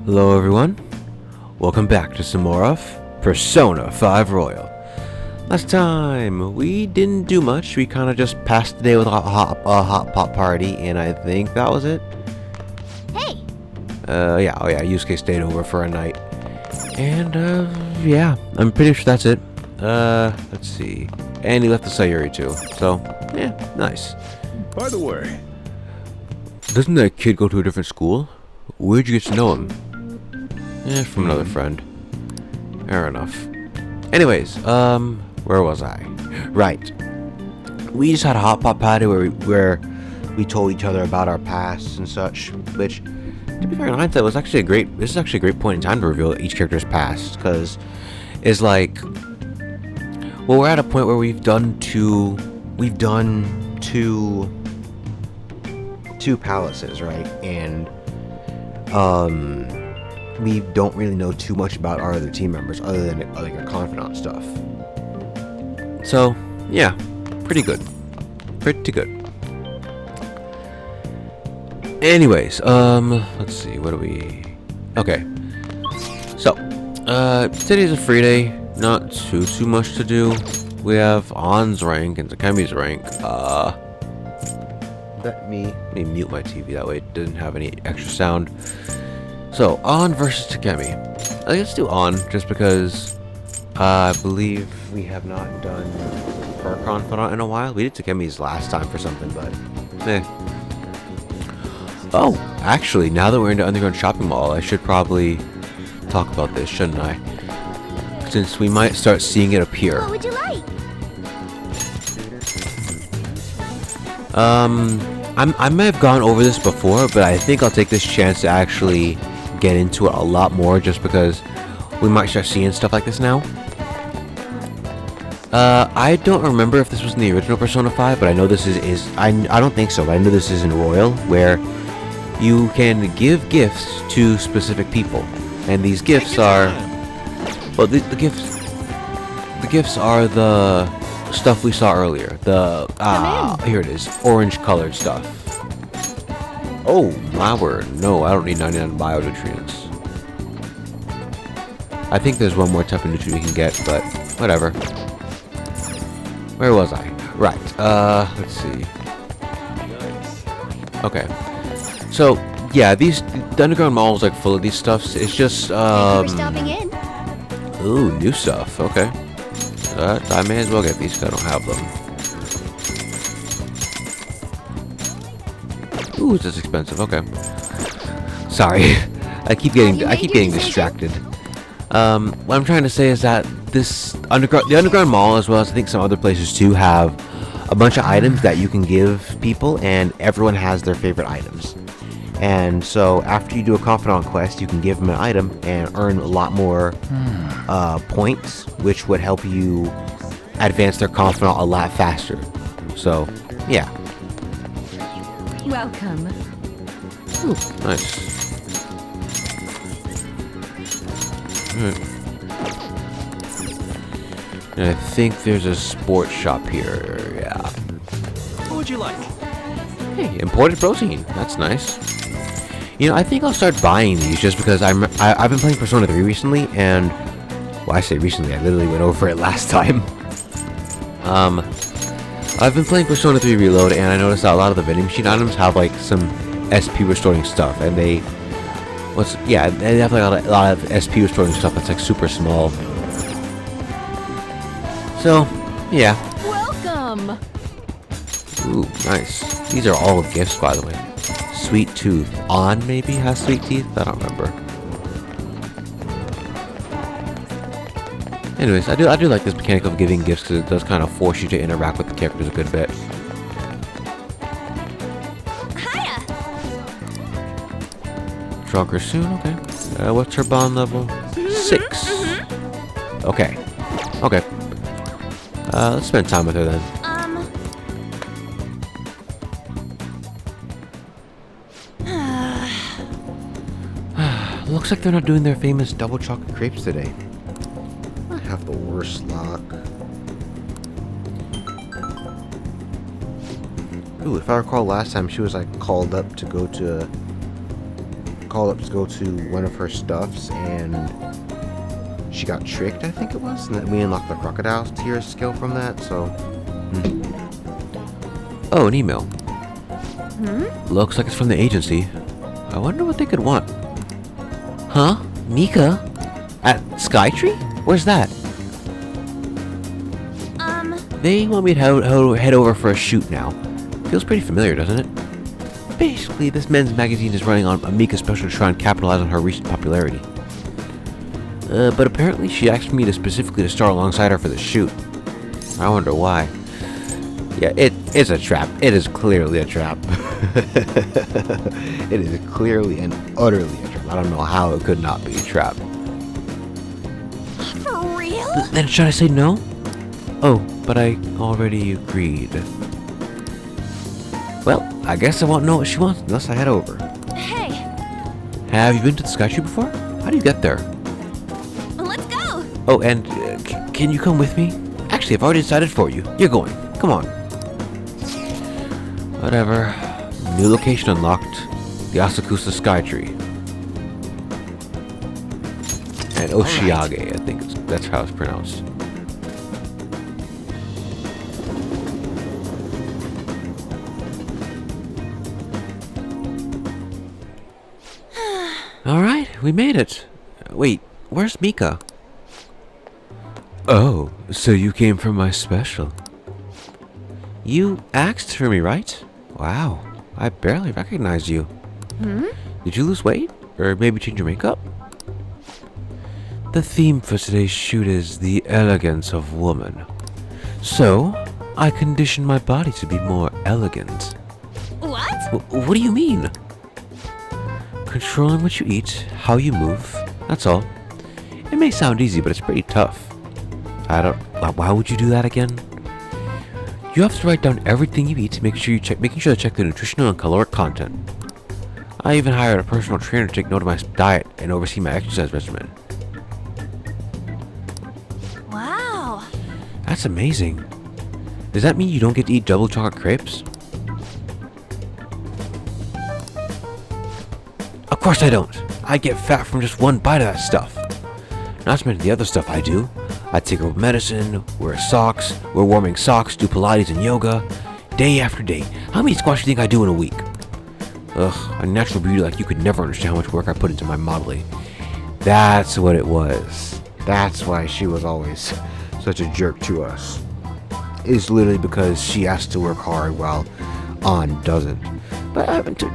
Hello everyone, welcome back to some more of Persona 5 Royal. Last time, we didn't do much, we kind of just passed the day with a hot pot party, and I think that was it. Hey! Yeah, Yusuke stayed over for a night. And, yeah, I'm pretty sure that's it. Let's see. And he left the Sayuri too, so, yeah, nice. By the way, Doesn't that kid go to a different school? Where'd you get to know him? From another friend. Fair enough. Anyways, where was I? Right. We just had a hot pot party where we told each other about our pasts and such, which, to be fair, in hindsight, was actually this is actually a great point in time to reveal each character's past, because it's like, well, we're at a point where we've done two palaces, right? And, we don't really know too much about our other team members other than like our confidant stuff. So, yeah, pretty good. Pretty good. Anyways, let's see, what do we... Okay. So, today's a free day. Not too much to do. We have An's rank and Takemi's rank. Let me mute my TV, that way it doesn't have any extra sound. So, An versus Takemi. Let's do An, just because I believe we have not done her confidant in a while. We did Takemi's last time for something, but Oh, actually, now that we're into Underground Shopping Mall, I should probably talk about this, shouldn't I? Since we might start seeing it appear. What would you like? I may have gone over this before, but I think I'll take this chance to actually get into it a lot more, just because we might start seeing stuff like this now. I don't remember if this was in the original Persona 5, but I know this is I don't think so, but I know this is in Royal, where you can give gifts to specific people, and these gifts are, well, the gifts are the stuff we saw earlier. Here it is, orange colored stuff. Oh my word, no, I don't need 99 bio-nutrients. I think there's one more type of nutrient we can get, but whatever. Where was I? Right, let's see. Okay. So, yeah, the Underground Mall is like full of these stuffs. It's just, Thank you for stopping in. Ooh, new stuff, okay. I may as well get these because I don't have them. Ooh, this is expensive. Okay. Sorry, I keep getting distracted. What I'm trying to say is that the Underground Mall, as well as I think some other places too, have a bunch of items that you can give people, and everyone has their favorite items. And so after you do a confidant quest, you can give them an item and earn a lot more points, which would help you advance their confidant a lot faster. So, yeah. Welcome. Ooh, nice. And I think there's a sports shop here. Yeah. what would you like? Hey, imported protein. That's nice. You know, I think I'll start buying these just because I've been playing Persona 3 recently, and well, I say recently, I literally went over it last time. I've been playing Persona 3 Reload, and I noticed that a lot of the vending machine items have like some SP restoring stuff, and they have like a lot of SP restoring stuff that's like super small. So, yeah. Welcome. Ooh, nice. These are all gifts, by the way. Sweet Tooth. On maybe has sweet teeth? I don't remember. Anyways, I do like this mechanic of giving gifts because it does kind of force you to interact with the characters a good bit. Hiya. Drunker soon, okay. What's her bond level? 6. Okay. Okay. Let's spend time with her then. Looks like they're not doing their famous double chocolate crepes today. I have the worst luck. Ooh, if I recall last time she was like called up to go to called up to go to one of her stuffs, and she got tricked, I think it was, and then we unlocked the crocodile tier skill from that, so... Oh, an email. Looks like it's from the agency. I wonder what they could want. Huh? Mika? At Skytree? Where's that? They want me to head over for a shoot now. Feels pretty familiar, doesn't it? Basically, this men's magazine is running on a Mika special to try and capitalize on her recent popularity. But apparently she asked me to specifically to star alongside her for the shoot. I wonder why. Yeah, it's a trap. It is clearly a trap. It is clearly and utterly a trap. I don't know how it could not be a trap. For real? Then should I say no? Oh, but I already agreed. Well, I guess I won't know what she wants unless I head over. Hey, Have you been to the Skytree before? How do you get there? let's go. Oh, and can you come with me? Actually, I've already decided for you. You're going. Come on. Whatever. New location unlocked. The Asakusa Skytree. And Oshiage, I think that's how it's pronounced. Alright, we made it. Wait, where's Mika? Oh, so you came for my special. You asked for me, right? Wow, I barely recognized you. Did you lose weight? Or maybe change your makeup? The theme for today's shoot is the elegance of woman. So, I conditioned my body to be more elegant. What? What do you mean? Controlling what you eat, how you move, that's all. It may sound easy, but it's pretty tough. Why would you do that again? You have to write down everything you eat, making sure to check the nutritional and caloric content. I even hired a personal trainer to take note of my diet and oversee my exercise regimen. Wow. That's amazing. Does that mean you don't get to eat double chocolate crepes? Of course I don't. I get fat from just one bite of that stuff. Not to mention the other stuff I do. I take over medicine, wear warming socks, do Pilates and yoga, day after day. How many squats do you think I do in a week? Ugh, a natural beauty like you could never understand how much work I put into my modeling. That's what it was. That's why she was always such a jerk to us. It's literally because she has to work hard while An doesn't. But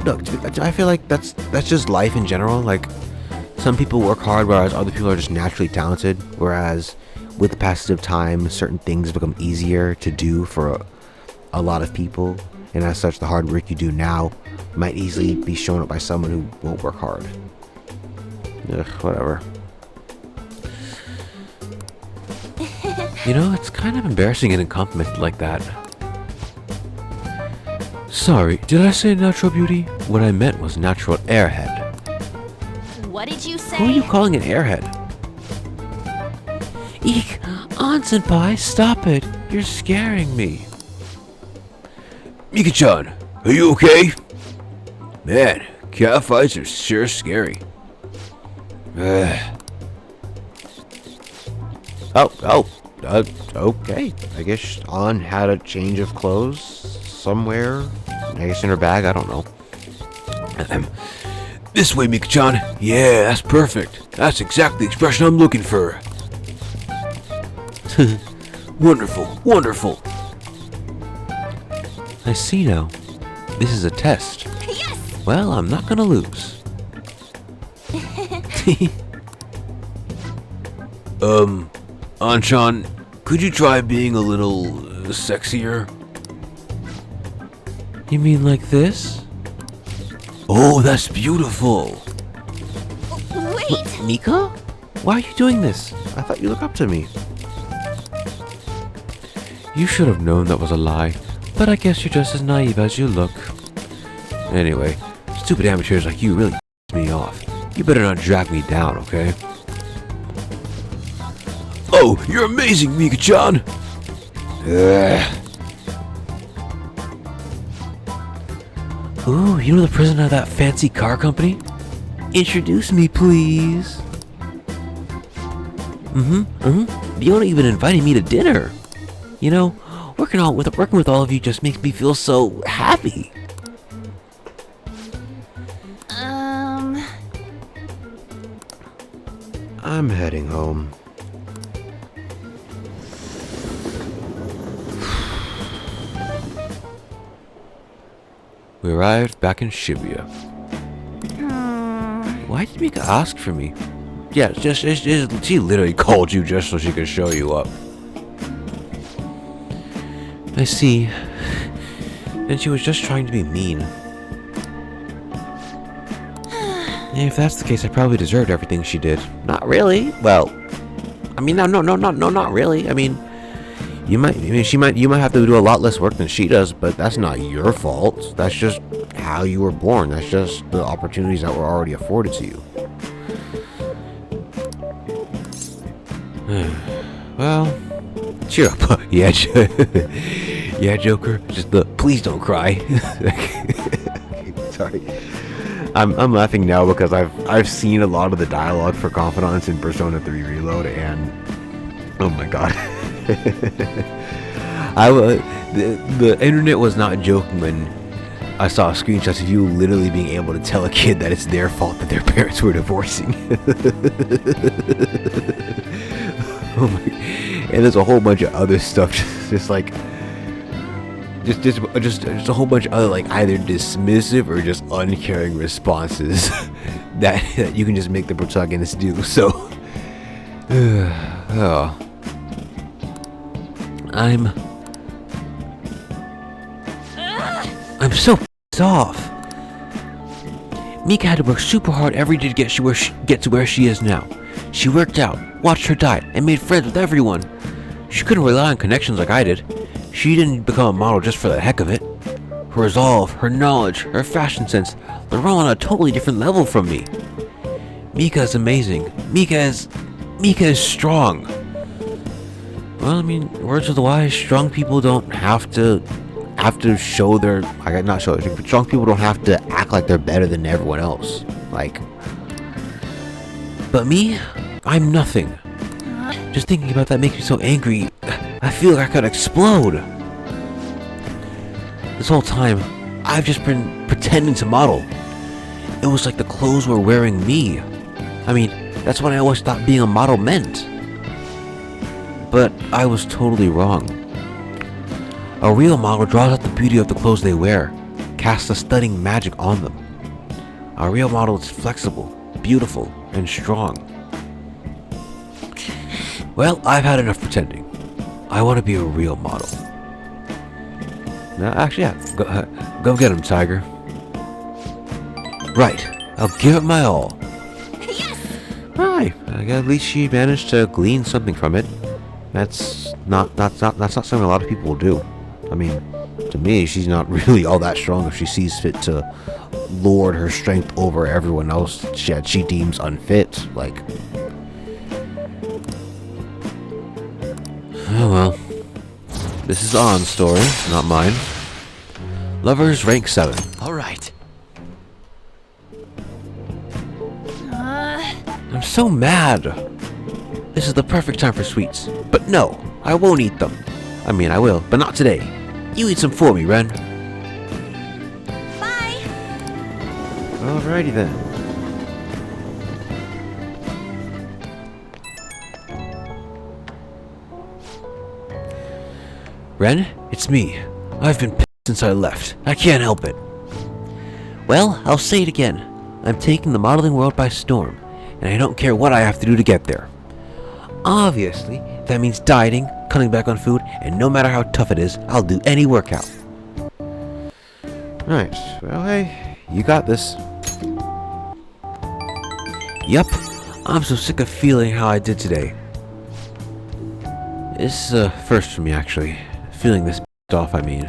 look, I feel like that's just life in general. Like, some people work hard, whereas other people are just naturally talented. Whereas, with the passage of time, certain things become easier to do for a lot of people, and as such, the hard work you do now might easily be shown up by someone who won't work hard. Ugh, whatever. You know, it's kind of embarrassing getting complimented like that. Sorry, did I say natural beauty? What I meant was natural airhead. What did you say? Who are you calling an airhead? Eek! An-senpai, stop it! You're scaring me. Mika-chan, are you okay? Man, cat fights are sure scary. Okay. I guess An had a change of clothes somewhere. I guess in her bag, I don't know. This way, Mika-chan. Yeah, that's perfect. That's exactly the expression I'm looking for. Wonderful, wonderful. I see now. This is a test. Yes! Well, I'm not gonna lose. An-chan, could you try being a little sexier? You mean like this? Oh, that's beautiful. Wait! Mika? Why are you doing this? I thought you looked up to me. You should have known that was a lie, but I guess you're just as naive as you look. Anyway, stupid amateurs like you really me off. You better not drag me down, okay? Oh, you're amazing, Mika-chan! Ooh, you know the president of that fancy car company? Introduce me, please. You don't even invited me to dinner. You know, working with all of you just makes me feel so happy. I'm heading home. We arrived back in Shibuya. Why did Mika ask for me? Yeah, she literally called you just so she could show you up. I see. And she was just trying to be mean. If that's the case, I probably deserved everything she did. Not really. Well, I mean, no, not really. I mean, you might have to do a lot less work than she does, but that's not your fault. That's just how you were born. That's just the opportunities that were already afforded to you. Well, cheer up. Yeah, yeah, Joker. Just please don't cry. Sorry. I'm laughing now because I've seen a lot of the dialogue for Confidants in Persona 3 Reload, and oh my god. The internet was not joking when I saw screenshots of you literally being able to tell a kid that it's their fault that their parents were divorcing. Oh my, and there's a whole bunch of other stuff, just a whole bunch of other, like, either dismissive or just uncaring responses that you can just make the protagonist do. So, oh. I'm so pissed off. Mika had to work super hard every day to get to where she is now. She worked out, watched her diet, and made friends with everyone. She couldn't rely on connections like I did. She didn't become a model just for the heck of it. Her resolve, her knowledge, her fashion sense, they're all on a totally different level from me. Mika is amazing. Mika is strong. Well, I mean, words of the wise, strong people don't have to show their, not show their, but strong people don't have to act like they're better than everyone else. Like, but me, I'm nothing. Just thinking about that makes me so angry. I feel like I could explode. This whole time, I've just been pretending to model. It was like the clothes were wearing me. I mean, that's what I always thought being a model meant. But I was totally wrong. A real model draws out the beauty of the clothes they wear, casts a stunning magic on them. A real model is flexible, beautiful, and strong. Well, I've had enough pretending. I want to be a real model. No, actually, yeah. Go get him, Tiger. Right. I'll give it my all. Yes! Right. At least she managed to glean something from it. That's not something a lot of people will do. I mean, to me, she's not really all that strong if she sees fit to lord her strength over everyone else she deems unfit. Like, oh well. This is On's story, not mine. Lovers rank 7. Alright. I'm so mad. This is the perfect time for sweets. But no, I won't eat them. I mean, I will, but not today. You eat some for me, Ren. Bye! Alrighty then. Ren, it's me. I've been pissed since I left. I can't help it. Well, I'll say it again. I'm taking the modeling world by storm, and I don't care what I have to do to get there. Obviously, that means dieting, cutting back on food, and no matter how tough it is, I'll do any workout. Right, well hey, you got this. Yup, I'm so sick of feeling how I did today. This is a first for me, actually. Feeling this off, I mean.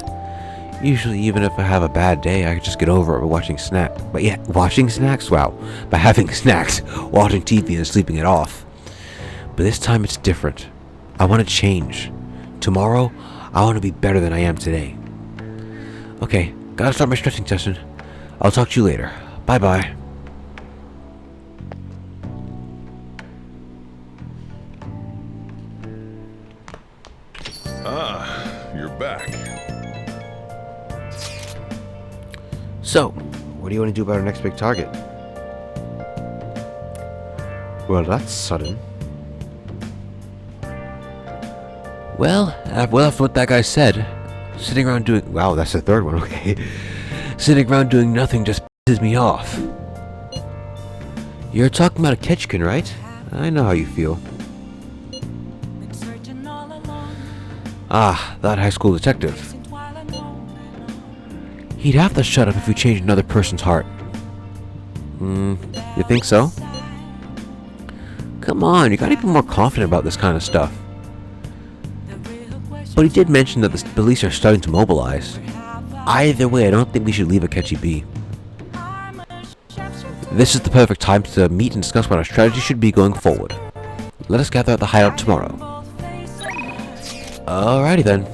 Usually, even if I have a bad day, I can just get over it by watching snacks. But yeah, watching snacks? Wow. By having snacks, watching TV and sleeping it off. But this time it's different. I want to change. Tomorrow, I want to be better than I am today. Okay, gotta start my stretching session. I'll talk to you later. Bye-bye. back. So, what do you want to do about our next big target? Well, that's sudden. Well, after what that guy said, sitting around doing... Wow, that's the third one, okay. Sitting around doing nothing just pisses me off. You're talking about a Ketchkin, right? I know how you feel. Ah, that high school detective. He'd have to shut up if we changed another person's heart. You think so? Come on, you gotta be more confident about this kind of stuff. But he did mention that the police are starting to mobilize. Either way, I don't think we should leave Akechi be. This is the perfect time to meet and discuss what our strategy should be going forward. Let us gather at the hideout tomorrow. Alrighty then.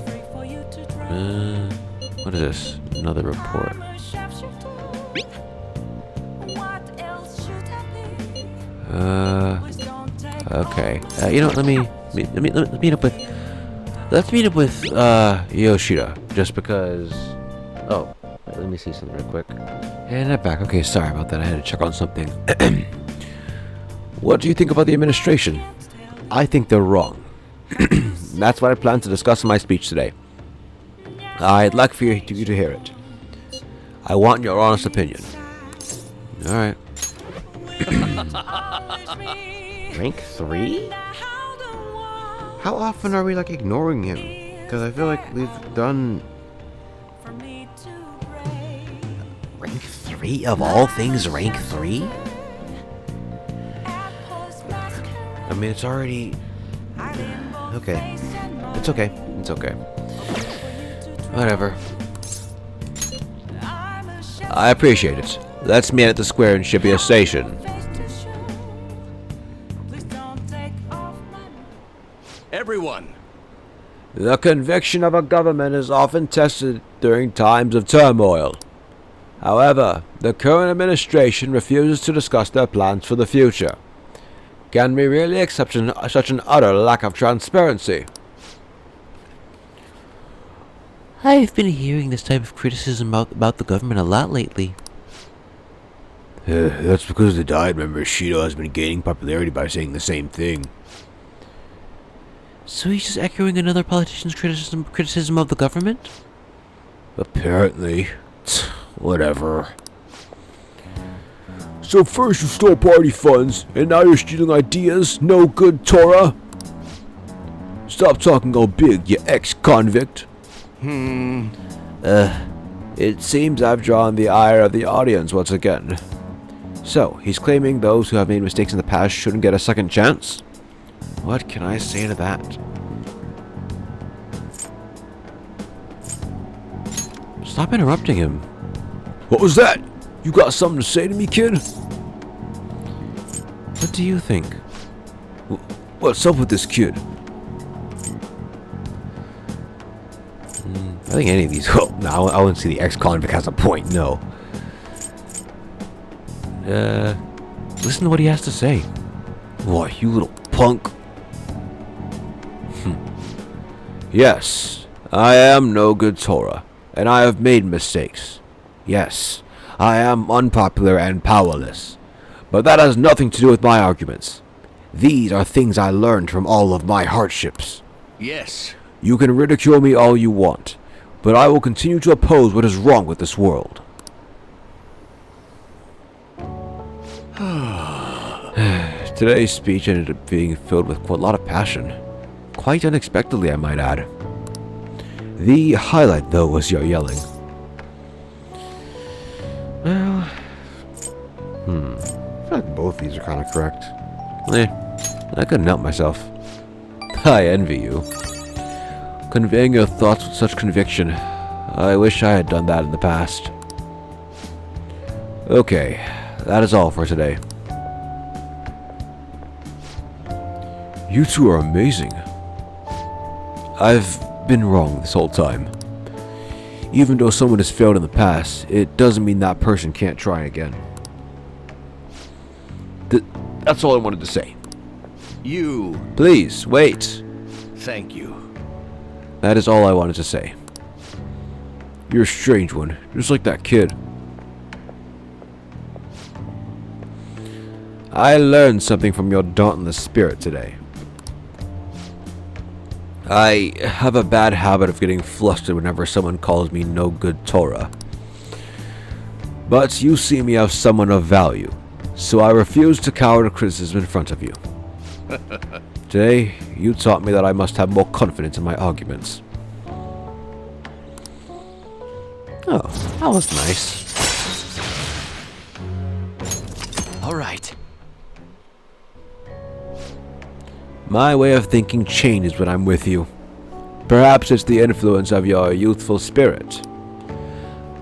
What is this? Another report. Okay. You know what? Let's meet up with Yoshida, just because. Oh, let me see something real quick. And I'm back. Okay, sorry about that. I had to check on something. What do you think about the administration? I think they're wrong. That's what I plan to discuss in my speech today. I'd like for you to hear it. I want your honest opinion. Alright. Rank 3? How often are we like ignoring him? Because I feel like we've done... Rank 3? Of all things, rank 3? I mean, it's already... Okay. It's okay. It's okay. Whatever. I appreciate it. Let's meet at the square in Shibuya Station. Everyone! The conviction of a government is often tested during times of turmoil. However, the current administration refuses to discuss their plans for the future. Can we really accept such an utter lack of transparency? I've been hearing this type of criticism about the government a lot lately. That's because the Diet member Shido has been gaining popularity by saying the same thing. So he's just echoing another politician's criticism of the government? Apparently. Whatever. So first you stole party funds, and now you're stealing ideas? No good, Tora? Stop talking all big, you ex-convict. It seems I've drawn the ire of the audience once again. So, he's claiming those who have made mistakes in the past shouldn't get a second chance? What can I say to that? Stop interrupting him. What was that? You got something to say to me, kid? What do you think? What's up with this kid? I think any of these... Well, no, I wouldn't see the ex-convict has a point, no. Listen to what he has to say. What, you little punk? Yes, I am no good Tora, and I have made mistakes. Yes, I am unpopular and powerless. But that has nothing to do with my arguments. These are things I learned from all of my hardships. Yes. You can ridicule me all you want, but I will continue to oppose what is wrong with this world. Today's speech ended up being filled with a lot of passion. Quite unexpectedly, I might add. The highlight, though, was your yelling. Well... I feel like both these are kind of correct. I couldn't help myself. I envy you. Conveying your thoughts with such conviction. I wish I had done that in the past. Okay, that is all for today. You two are amazing. I've been wrong this whole time. Even though someone has failed in the past, it doesn't mean that person can't try again. That's all I wanted to say. You... Please, wait. Thank you. That is all I wanted to say. You're a strange one, just like that kid. I learned something from your dauntless spirit today. I have a bad habit of getting flustered whenever someone calls me no good Torah. But you see me as someone of value, so I refuse to cower to criticism in front of you. Today, you taught me that I must have more confidence in my arguments. Oh, that was nice. All right. My way of thinking changes when I'm with you. Perhaps it's the influence of your youthful spirit.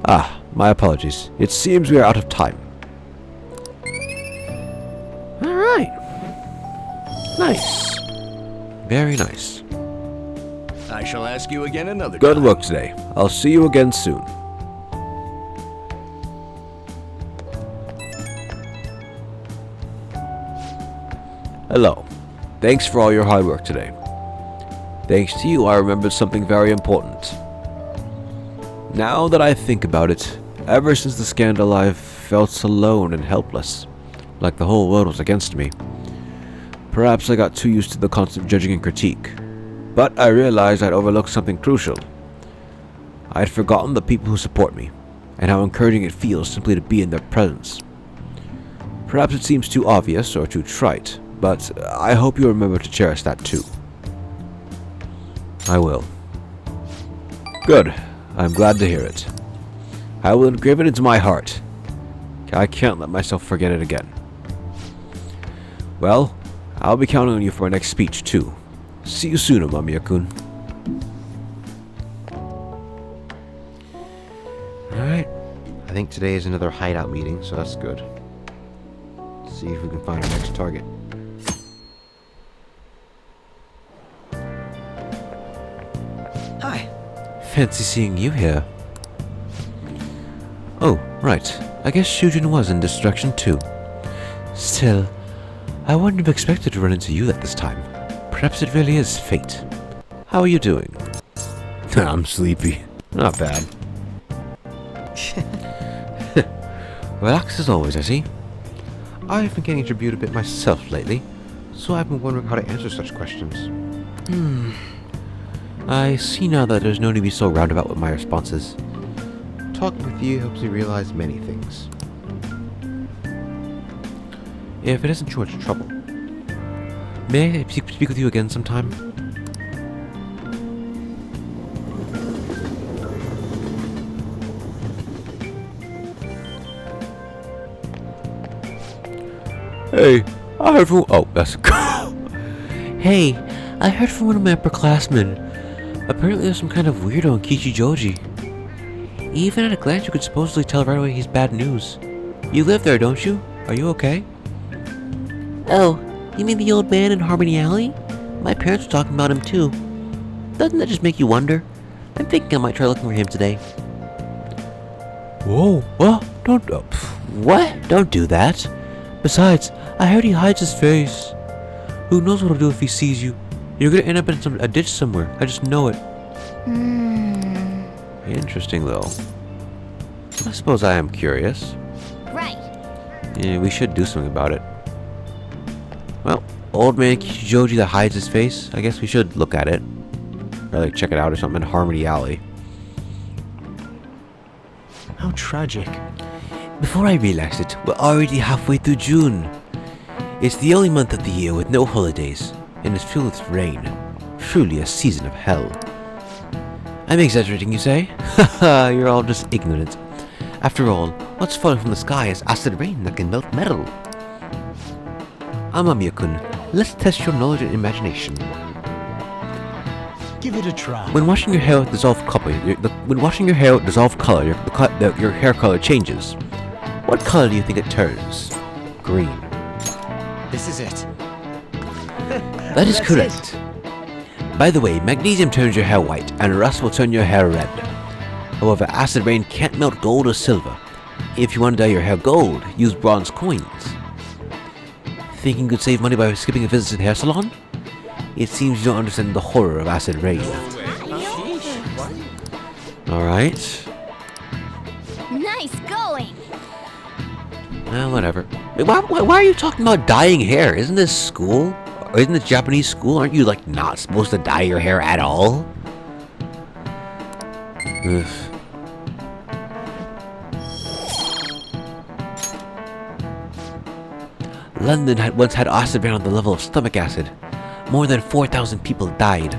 Ah, my apologies. It seems we are out of time. Alright. Nice. Very nice. I shall ask you again another Good time. work today. I'll see you again soon. Hello. Thanks for all your hard work today. Thanks to you, I remembered something very important. Now that I think about it, ever since the scandal, I've felt alone and helpless, like the whole world was against me. Perhaps I got too used to the constant judging and critique, but I realized I'd overlooked something crucial. I'd forgotten the people who support me, and how encouraging it feels simply to be in their presence. Perhaps it seems too obvious or too trite, but I hope you remember to cherish that too. I will. Good. I'm glad to hear it. I will engrave it into my heart. I can't let myself forget it again. Well, I'll be counting on you for my next speech too. See you soon, Amamiya-kun. Alright. I think today is another hideout meeting, so that's good. Let's see if we can find our next target. Hi. Fancy seeing you here. Oh, right. I guess Shujin was in Destruction too. Still, I wouldn't have expected to run into you at this time. Perhaps it really is fate. How are you doing? I'm sleepy. Not bad. Relaxed as always, I see. I've been getting tribute a bit myself lately, so I've been wondering how to answer such questions. I see now that there's no need to be so roundabout with my responses. Talking with you helps me realize many things. If it isn't too much trouble, may I speak with you again sometime? Hey, I heard from... Oh, that's... Hey, I heard from one of my upperclassmen. Apparently there's some kind of weirdo in Kichijoji. Even at a glance you could supposedly tell right away he's bad news. You live there, don't you? Are you okay? Oh, you mean the old man in Harmony Alley? My parents were talking about him too. Doesn't that just make you wonder? I'm thinking I might try looking for him today. Whoa, well, don't... what? Don't do that. Besides, I heard he hides his face. Who knows what he'll do if he sees you? You're gonna end up in a ditch somewhere. I just know it. Interesting, though. I suppose I am curious. Right. Yeah, we should do something about it. Well, old man Kichijoji that hides his face. I guess we should look at it. Or like check it out or something in Harmony Alley. How tragic. Before I realized it, we're already halfway through June. It's the only month of the year with no holidays, and it's filled with rain. Truly a season of hell. I'm exaggerating, you say? Haha, you're all just ignorant. After all, what's falling from the sky is acid rain that can melt metal. Amamiya-kun, let's test your knowledge and imagination. Give it a try. When washing your hair with dissolved color, your hair color changes. What color do you think it turns? Green. This is it. That is That's correct. By the way, magnesium turns your hair white, and rust will turn your hair red. However, acid rain can't melt gold or silver. If you want to dye your hair gold, use bronze coins. Thinking you could save money by skipping a visit to the hair salon? It seems you don't understand the horror of acid rain. Alright. Whatever. Wait, why are you talking about dyeing hair? Isn't this school? Or isn't this Japanese school? Aren't you, like, not supposed to dye your hair at all? Ugh. London had once had acid rain on the level of stomach acid. More than 4,000 people died.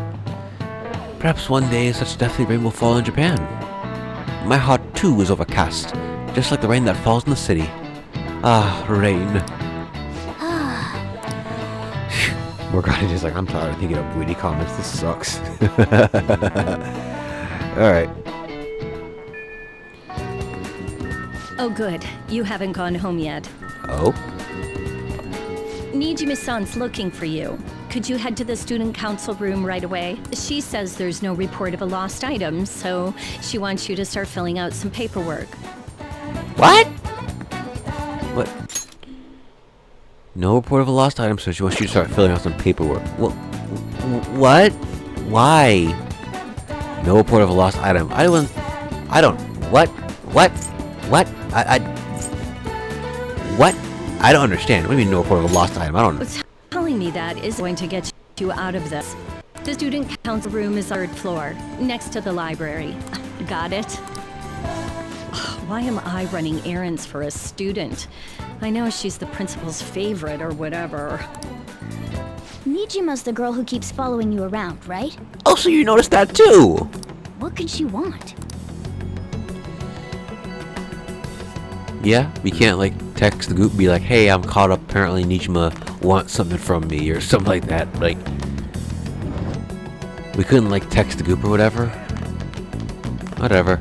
Perhaps one day such deathly rain will fall in Japan. My heart too is overcast, just like the rain that falls in the city. Ah, rain. Morgana just like, I'm tired of thinking of witty comments. This sucks. Alright. Oh good, you haven't gone home yet. Oh? Nijima-san's looking for you. Could you head to the student council room right away? She says there's no report of a lost item, so she wants you to start filling out some paperwork. What? What? No report of a lost item, so she wants you to start filling out some paperwork. What? Why? No report of a lost item. What? What? I don't understand. What do you mean no report of a lost item? I don't know. What's telling me that is going to get you out of this. The student council room is 3rd floor, next to the library. Got it? Why am I running errands for a student? I know she's the principal's favorite or whatever. Nijima's the girl who keeps following you around, right? Oh, so you noticed that too? What could she want? Yeah, we can't like text the group and be like, hey, I'm caught up, apparently Nijima wants something from me or something like that. Like, we couldn't like text the group or whatever. Whatever.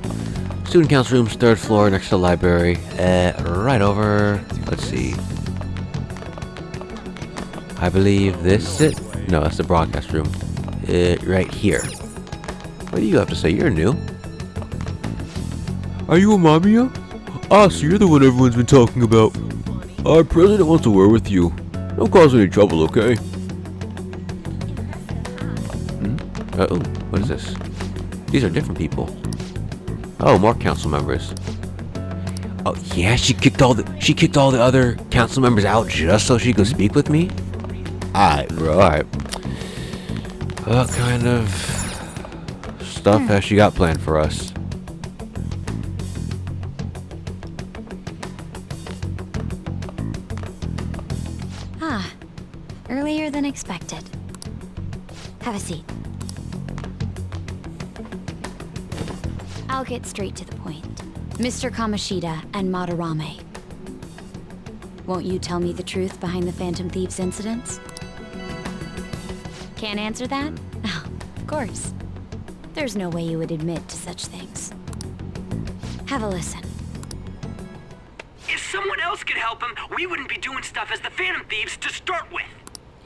Student council room's 3rd floor next to the library. Right over, let's see. I believe this is it? No, that's the broadcast room. Right here. What do you have to say? You're new. Are you a Mamiya? Ah, so you're the one everyone's been talking about. Our president wants a word with you. Don't cause any trouble, okay? Uh-oh, what is this? These are different people. Oh, more council members. Oh, yeah, she kicked all the other council members out just so she could speak with me? Alright, bro, alright. What kind of stuff has she got planned for us? Earlier than expected. Have a seat. I'll get straight to the point. Mr. Kamoshida and Madarame. Won't you tell me the truth behind the Phantom Thieves incidents? Can't answer that? Oh, of course. There's no way you would admit to such things. Have a listen. If someone else could help him, we wouldn't be doing stuff as the Phantom Thieves to start with.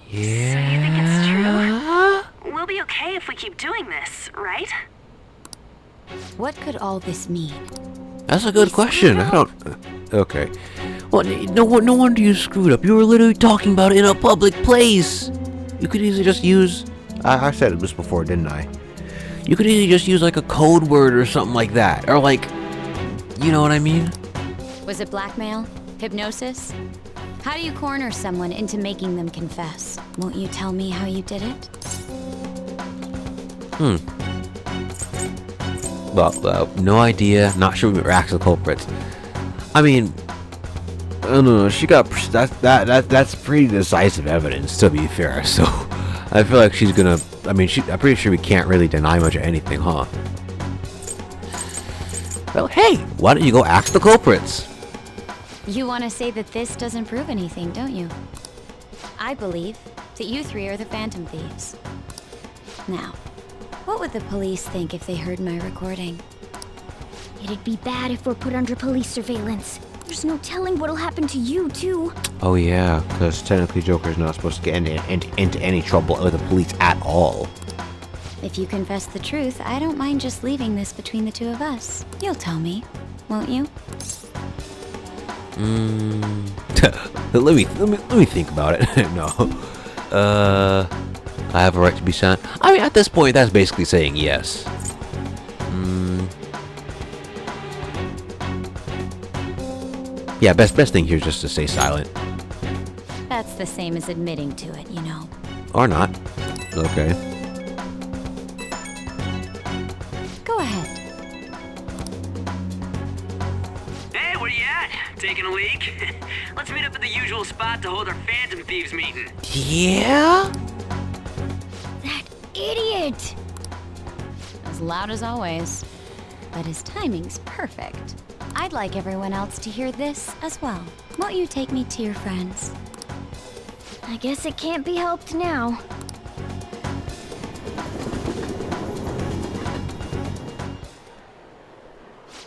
Yeah. So you think it's true? We'll be okay if we keep doing this, right? What could all this mean? That's a good question. I don't... Okay. Well, no wonder you screwed up. You were literally talking about it in a public place. You could easily just use... I said this before, didn't I? You could easily just use, like, a code word or something like that. Or, like... You know what I mean? Was it blackmail? Hypnosis? How do you corner someone into making them confess? Won't you tell me how you did it? Well, no idea. Not sure we were actual culprits. I mean... I don't know. She got... That's pretty decisive evidence, to be fair. So, I feel like she's gonna... I mean, I'm pretty sure we can't really deny much of anything, huh? Well, hey! Why don't you go ask the culprits? You want to say that this doesn't prove anything, don't you? I believe that you three are the Phantom Thieves. Now, what would the police think if they heard my recording? It'd be bad if we're put under police surveillance. There's no telling what'll happen to you, too. Oh yeah, because technically Joker's not supposed to get into any trouble with the police at all. If you confess the truth, I don't mind just leaving this between the two of us. You'll tell me, won't you? let me think about it. No. I have a right to be silent. I mean, at this point, that's basically saying yes. Yeah, best thing here is just to stay silent. That's the same as admitting to it, you know. Or not. Okay. Go ahead. Hey, where you at? Taking a leak? Let's meet up at the usual spot to hold our Phantom Thieves meeting. Yeah? That idiot! As loud as always. But his timing's perfect. I'd like everyone else to hear this as well. Won't you take me to your friends? I guess it can't be helped now.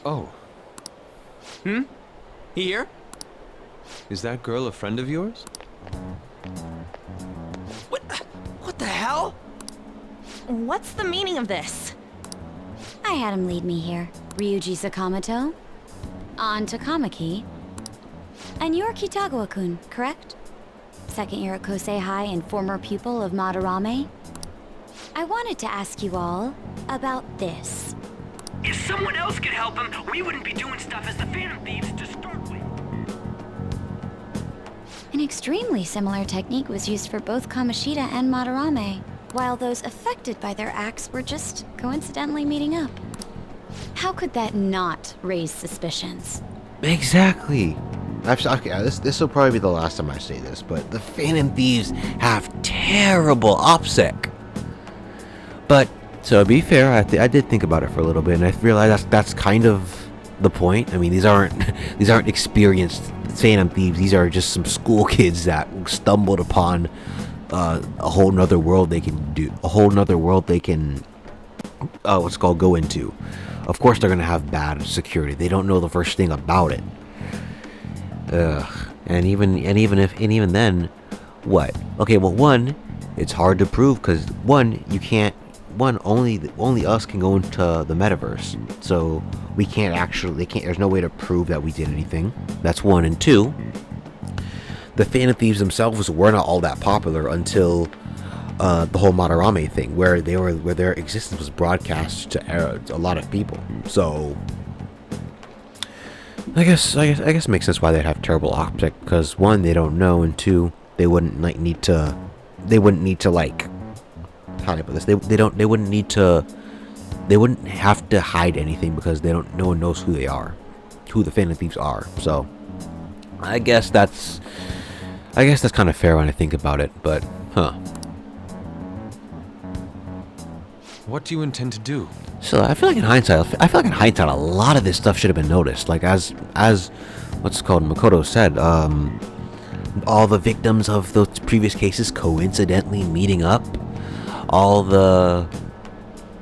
Oh. Here? Is that girl a friend of yours? What the hell? What's the meaning of this? I had him lead me here. Ryuji Sakamoto. On to Kamaki. And you're Kitagawa-kun, correct? Second year at Kosei High and former pupil of Madarame. I wanted to ask you all about this. If someone else could help him, we wouldn't be doing stuff as the Phantom Thieves to start with. An extremely similar technique was used for both Kamoshida and Madarame, while those affected by their acts were just coincidentally meeting up. How could that not raise suspicions? Exactly. Okay, this will probably be the last time I say this, but the Phantom Thieves have terrible OPSEC. But so to be fair, I did think about it for a little bit, and I realized that's kind of the point. I mean, these aren't experienced Phantom Thieves. These are just some school kids that stumbled upon a whole nother world they can do, go into. Of course, they're gonna have bad security. They don't know the first thing about it. And even then, what? Okay, well, one, it's hard to prove because only us can go into the metaverse, so there's no way to prove that we did anything. That's one. And two, the Phantom Thieves themselves were not all that popular until the whole Madarame thing, where their existence was broadcast to a lot of people. So I guess it makes sense why they'd have terrible OPSEC, because one, they don't know, and two, they wouldn't need to how do I put this? They wouldn't have to hide anything because no one knows who they are, who the Phantom Thieves are. So I guess that's kind of fair when I think about it, but What do you intend to do? So I feel like in hindsight, a lot of this stuff should have been noticed. Like as what's called Makoto said, all the victims of those previous cases coincidentally meeting up. All the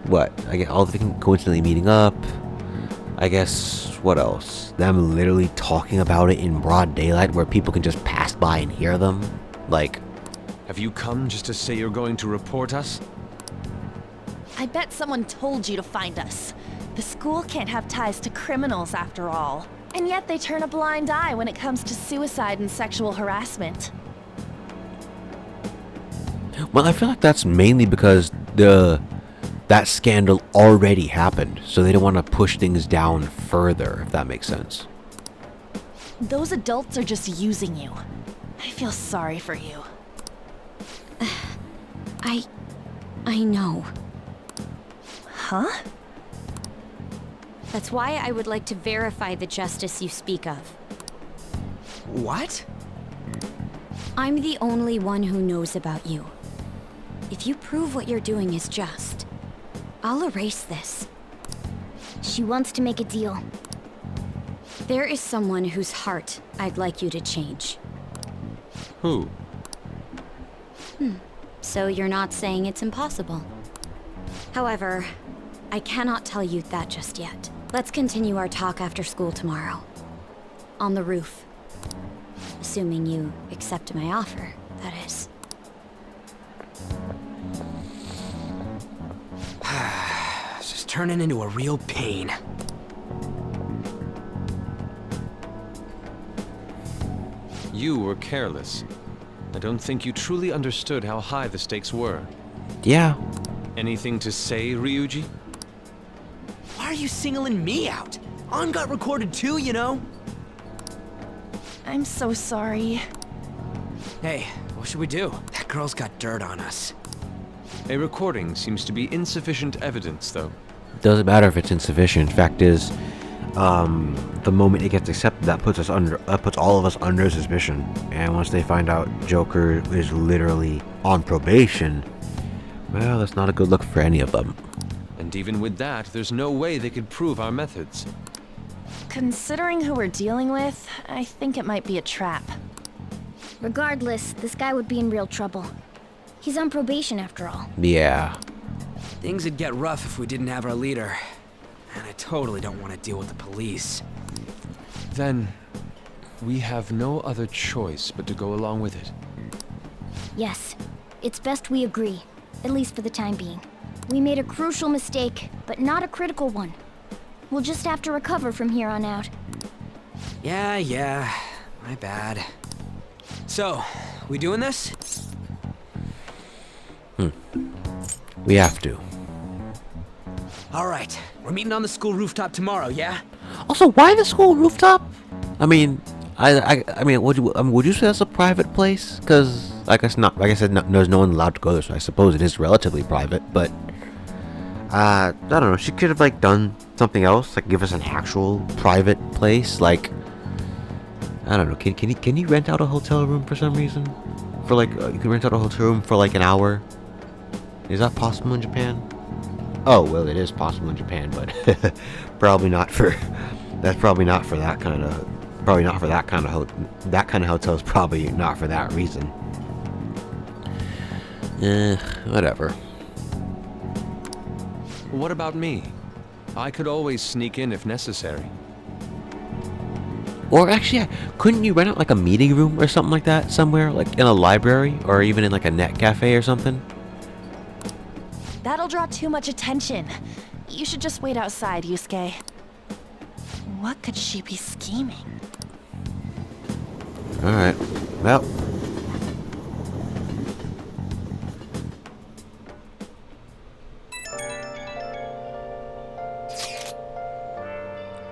victims coincidentally meeting up. I guess what else? Them literally talking about it in broad daylight, where people can just pass by and hear them. Like, Have you come just to say you're going to report us? I bet someone told you to find us. The school can't have ties to criminals after all. And yet they turn a blind eye when it comes to suicide and sexual harassment. well, I feel like that's mainly because that scandal already happened, so they don't want to push things down further, if that makes sense. Those adults are just using you. I feel sorry for you. I know. Huh? That's why I would like to verify the justice you speak of. What? I'm the only one who knows about you. If you prove what you're doing is just, I'll erase this. She wants to make a deal. There is someone whose heart I'd like you to change. Who? So you're not saying it's impossible. However, I cannot tell you that just yet. Let's continue our talk after school tomorrow. On the roof. Assuming you accept my offer, that is. It's just turning into a real pain. You were careless. I don't think you truly understood how high the stakes were. Yeah. Anything to say, Ryuji? Why are you singling me out? On got recorded too, you know? I'm so sorry. Hey, what should we do? That girl's got dirt on us. A recording seems to be insufficient evidence, though. Doesn't matter if it's insufficient. Fact is, the moment it gets accepted, that puts all of us under suspicion. And once they find out Joker is literally on probation, well, that's not a good look for any of them. And even with that, there's no way they could prove our methods. Considering who we're dealing with, I think it might be a trap. Regardless, this guy would be in real trouble. He's on probation after all. Yeah. Things would get rough if we didn't have our leader. And I totally don't want to deal with the police. Then, we have no other choice but to go along with it. Yes, it's best we agree, at least for the time being. We made a crucial mistake, but not a critical one. We'll just have to recover from here on out. Yeah, my bad. So, we doing this? We have to. Alright, we're meeting on the school rooftop tomorrow, yeah? Also, why the school rooftop? I mean, I mean, would you say that's a private place? Because, like I said, there's no one allowed to go there, so I suppose it is relatively private. But I don't know. She could have like done something else, like give us an actual private place. Like, I don't know. Can you rent out a hotel room for some reason? For like, you can rent out a hotel room for like an hour. Is that possible in Japan? Oh well, it is possible in Japan, but probably not for. That's probably not for that kind of. Probably not for that kind of that kind of hotel is probably not for that reason. Whatever. What about me? I could always sneak in if necessary. Or actually, couldn't you rent out like a meeting room or something like that somewhere, like in a library or even in like a net cafe or something? That'll draw too much attention. You should just wait outside, Yusuke. What could she be scheming? Alright. Well.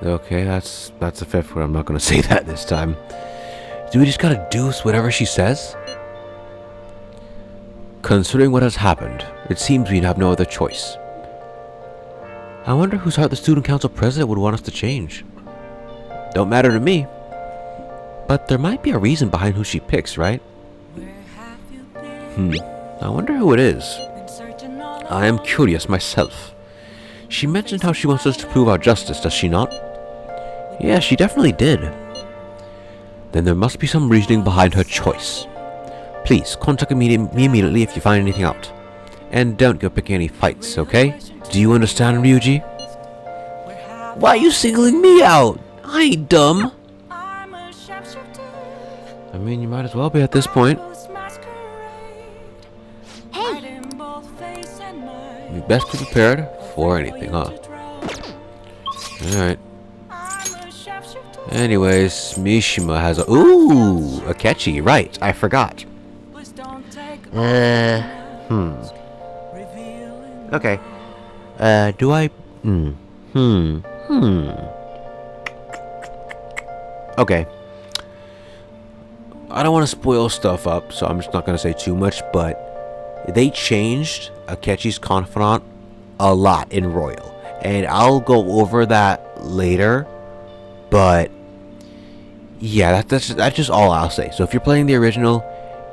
Okay, that's the fifth one. I'm not gonna say that this time. Do we just gotta do whatever she says? Considering what has happened, it seems we'd have no other choice. I wonder whose heart the student council president would want us to change. Don't matter to me. But there might be a reason behind who she picks, right? I wonder who it is. I am curious myself. She mentioned how she wants us to prove our justice, does she not? Yeah, she definitely did. Then there must be some reasoning behind her choice. Please, contact me immediately if you find anything out. And don't go picking any fights, okay? Do you understand, Ryuji? Why are you singling me out? I ain't dumb. I mean, you might as well be at this point. Hey! You best be prepared for anything, huh? Alright. Anyways, Mishima has a... Ooh! Akechi, right. I forgot. Okay. Do I... Okay. I don't want to spoil stuff up, so I'm just not going to say too much, but they changed Akechi's confidant a lot in Royal. And I'll go over that later, but yeah, that's just all I'll say. So if you're playing the original,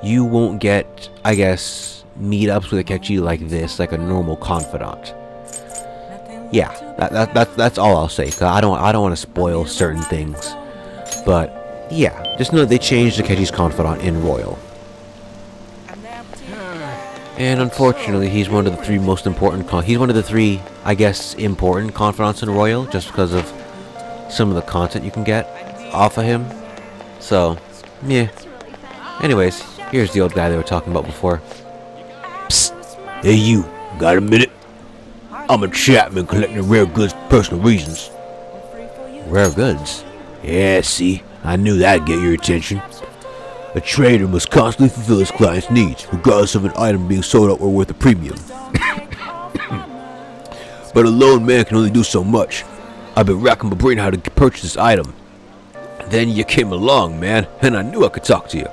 you won't get, I guess, meetups with Akechi like this, like a normal confidant. Yeah, that's all I'll say, because I don't want to spoil certain things. But yeah, just know they changed Akechi's confidant in Royal. And unfortunately, he's one of the three most important he's one of the three, I guess, important confidants in Royal, just because of some of the content you can get off of him. So, yeah. Anyways, here's the old guy they were talking about before. Psst! Hey you, got a minute? I'm a Chapman collecting rare goods for personal reasons. Rare goods? Yeah, see? I knew that'd get your attention. A trader must constantly fulfill his client's needs, regardless of an item being sold out or worth a premium. But a lone man can only do so much. I've been racking my brain how to purchase this item. then you came along, man, and I knew I could talk to you.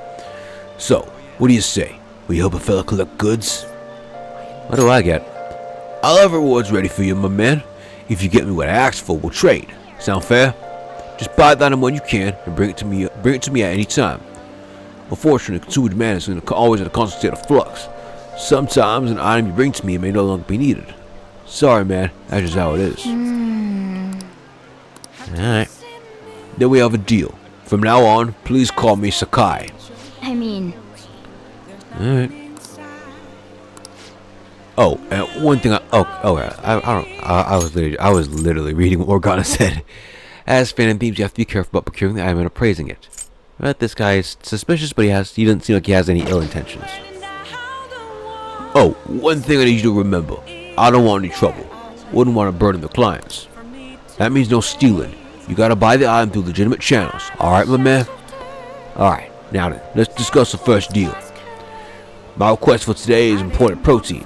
So, what do you say? We help a fella collect goods? What do I get? I'll have rewards ready for you, my man. If you get me what I asked for, we'll trade. Sound fair? Just buy that item when you can and bring it to me at any time. Unfortunately, consumer demand is always in a constant state of flux. Sometimes an item you bring to me may no longer be needed. Sorry, man. That's just how it is. Alright. Then we have a deal. From now on, please call me Sakai. I mean... Alright. Oh, and one thing I was literally reading what Morgana said. As Phantom Thieves, you have to be careful about procuring the item and appraising it. But this guy is suspicious, but he doesn't seem like he has any ill intentions. Oh, one thing I need you to remember. I don't want any trouble. Wouldn't want to burden the clients. That means no stealing. You gotta buy the item through legitimate channels. Alright, my man? Alright, now then, let's discuss the first deal. My request for today is imported protein.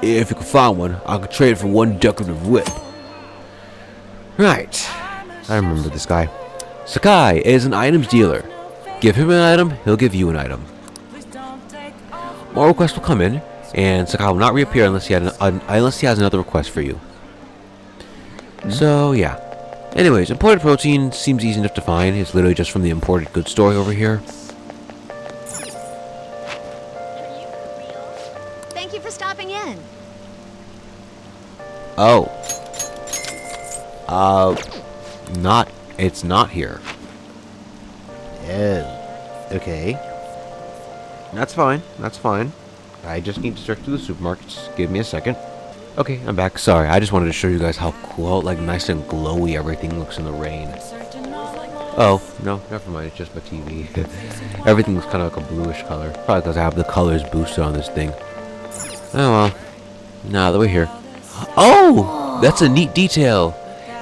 If you can find one, I can trade it for one decorative whip. Right. I remember this guy. Sakai is an items dealer. Give him an item, he'll give you an item. More requests will come in, and Sakai will not reappear unless he has another request for you. So, yeah. Anyways, imported protein seems easy enough to find. It's literally just from the imported goods store over here. Thank you for stopping in. Oh. It's not here. Okay. That's fine. That's fine. I just need to search through the supermarkets. Give me a second. Okay, I'm back. Sorry, I just wanted to show you guys how cool, like, nice and glowy everything looks in the rain. Oh, no, never mind. It's just my TV. Everything looks kind of like a bluish color. Probably because I have the colors boosted on this thing. Oh, well. Nah, we're here. Oh! That's a neat detail.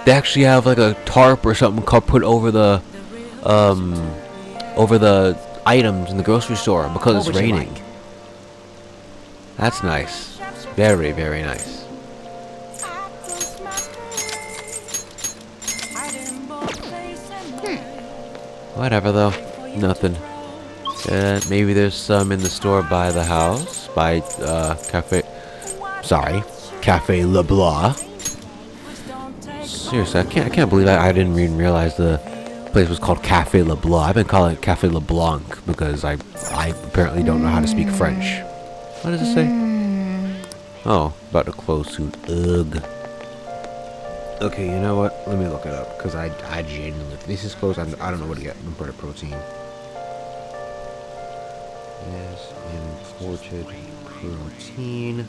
They actually have, like, a tarp or something put over the items in the grocery store because it's raining. That's nice. Very, very nice. Whatever, though. Nothing. Maybe there's some in the store by the house. By, Cafe LeBlanc. Seriously, I can't believe I didn't even realize the place was called Cafe LeBlanc. I've been calling it Cafe LeBlanc because I apparently don't know how to speak French. What does it say? Oh, about to close soon. Ugh. Okay, you know what? Let me look it up because I genuinely, if this is closed, I don't know what to get. Imported protein. Yes, imported protein.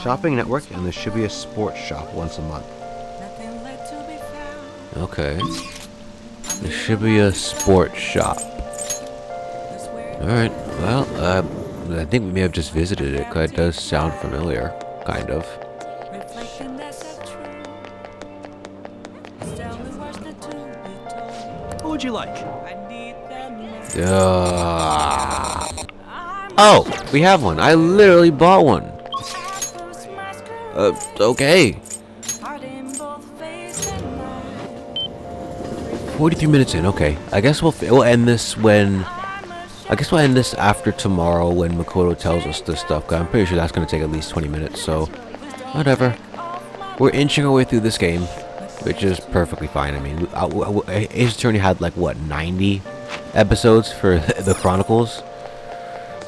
Shopping network, and there should be a sports shop once a month. Okay. There should be a sports shop. Alright, well, I think we may have just visited it, because it does sound familiar, kind of. What would you like? Oh, we have one. I literally bought one. Okay. 43 minutes in, okay. I guess we'll end this when... I guess we'll end this after tomorrow when Makoto tells us this stuff. Cause I'm pretty sure that's going to take at least 20 minutes, so... Whatever. We're inching our way through this game, which is perfectly fine. I mean, Ace Attorney had, like, what, 90 episodes for the Chronicles?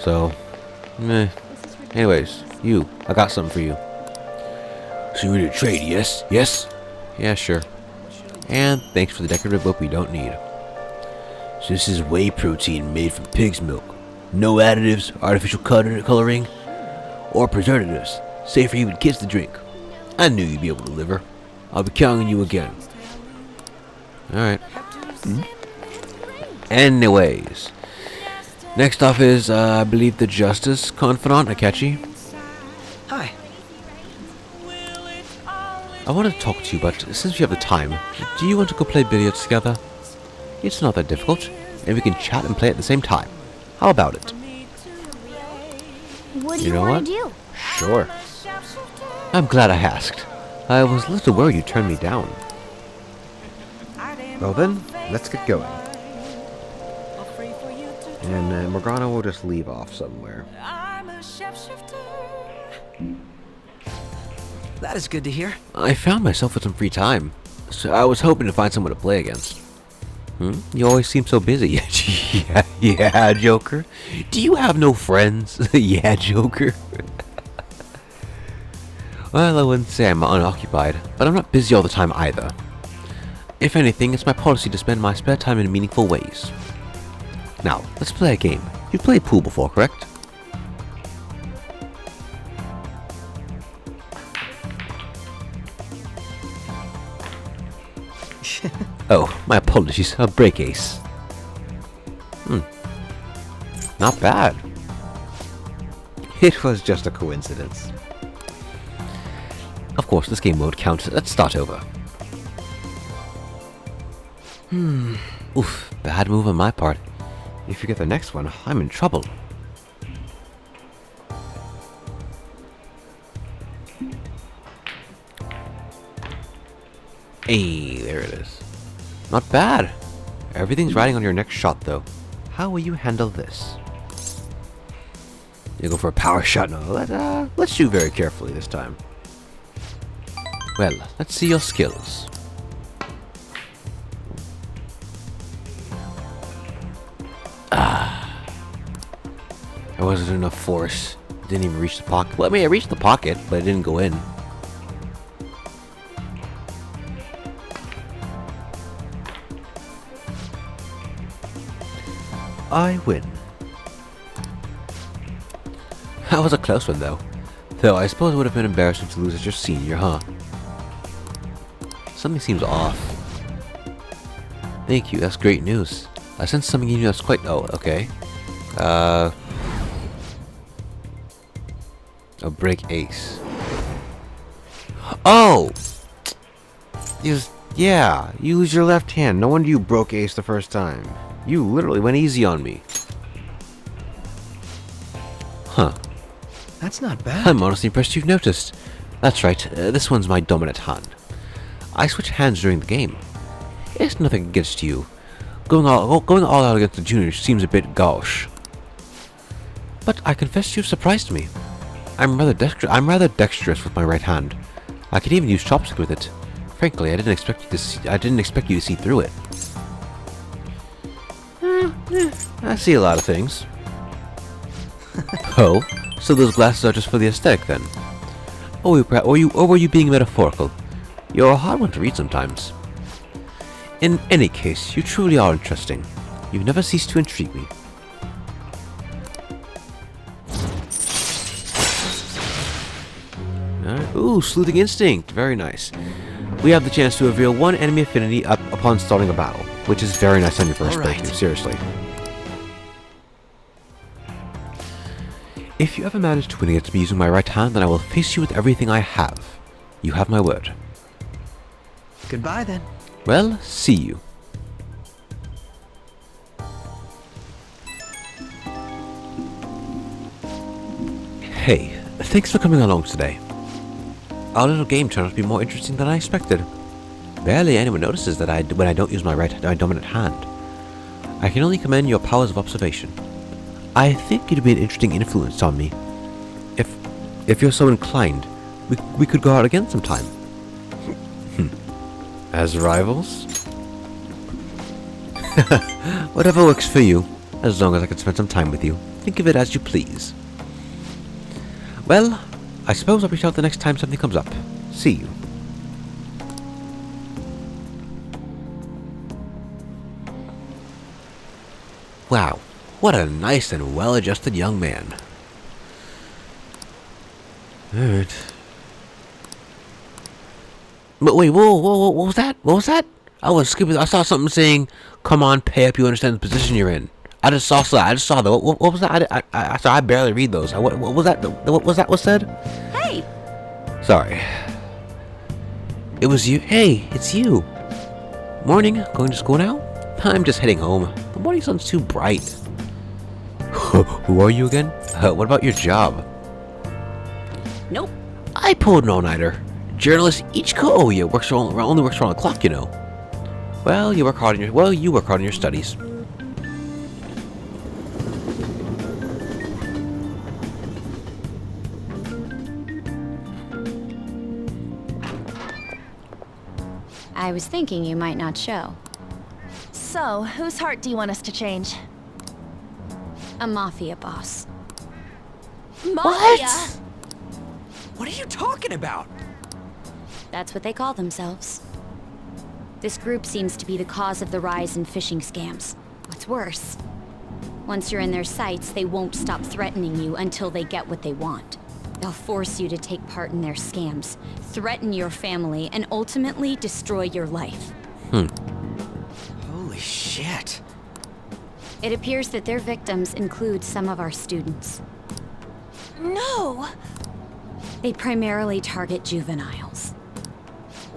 So, meh. Anyways, I got something for you. So you're ready to trade, yes? Yes? Yeah, sure. And thanks for the decorative whip we don't need. So this is whey protein made from pig's milk. No additives, artificial coloring, or preservatives. Safe for even kids to drink. I knew you'd be able to deliver. I'll be counting on you again. Alright. Anyways. Next off is, I believe, the Justice Confidant, Akechi. Hi. I want to talk to you, but since we have the time, do you want to go play billiards together? It's not that difficult, and we can chat and play at the same time. How about it? What do you want to do? Sure. I'm glad I asked. I was a little worried you turned me down. Well then, let's get going. And Morgana will just leave off somewhere. That is good to hear. I found myself with some free time, so I was hoping to find someone to play against. You always seem so busy. yeah, Joker. Do you have no friends? Yeah, Joker. Well, I wouldn't say I'm unoccupied, but I'm not busy all the time either. If anything, it's my policy to spend my spare time in meaningful ways. Now, let's play a game. You've played pool before, correct? Oh, my apologies. A break ace. Not bad. It was just a coincidence. Of course, this game won't count. Let's start over. Oof, bad move on my part. If you get the next one, I'm in trouble. Hey, there it is. Not bad. Everything's riding on your next shot, though. How will you handle this? You go for a power shot. No, let's shoot very carefully this time. Well, let's see your skills. There wasn't enough force. Didn't even reach the pocket. Well, I mean, I reached the pocket, but it didn't go in. I win. That was a close one, though. Though, I suppose it would have been embarrassing to lose as your senior, huh? Something seems off. Thank you, that's great news. I sensed something in you that's quite... Oh, okay. A break ace. Oh! Yeah, you use your left hand. No wonder you broke ace the first time. You literally went easy on me. Huh. That's not bad. I'm honestly impressed you've noticed. That's right, this one's my dominant hand. I switch hands during the game. It's nothing against you. Going all out against the juniors seems a bit gauche. But I confess you've surprised me. I'm rather dexterous with my right hand. I can even use chopstick with it. Frankly, I didn't expect you to see through it. I see a lot of things. Oh, so those glasses are just for the aesthetic then? Or were you being metaphorical? You're a hard one to read sometimes. In any case, you truly are interesting. You've never ceased to intrigue me. Ooh, sleuthing instinct. Very nice. We have the chance to reveal one enemy affinity upon starting a battle, which is very nice on your first playthrough, seriously. If you ever manage to win against me using my right hand, then I will face you with everything I have. You have my word. Goodbye, then. Well, see you. Hey, thanks for coming along today. Our little game turned out to be more interesting than I expected. Barely anyone notices that when I don't use my dominant hand. I can only commend your powers of observation. I think it'd be an interesting influence on me. If you're so inclined, we could go out again sometime. As rivals? Whatever works for you, as long as I can spend some time with you. Think of it as you please. Well, I suppose I'll reach out the next time something comes up. See you. Wow, what a nice and well-adjusted young man. Alright. But wait, whoa, what was that? What was that? I was skipping. I saw something saying, "Come on, pay up. You understand the position you're in." I just saw that. I just saw that. What was that? I barely read those. What was that? What was that? Was said? Hey. Sorry. It was you. Hey, it's you. Morning. Going to school now? I'm just heading home. The morning sun's too bright. Who are you again? What about your job? Nope. I pulled an all-nighter. Journalists each oh, yeah, only works around the clock, you know. Well, you work hard in your studies. I was thinking you might not show. So, whose heart do you want us to change? A mafia boss. Mafia? What are you talking about? That's what they call themselves. This group seems to be the cause of the rise in phishing scams. What's worse, once you're in their sights, they won't stop threatening you until they get what they want. They'll force you to take part in their scams, threaten your family, and ultimately destroy your life. Holy shit. It appears that their victims include some of our students. No! They primarily target juveniles.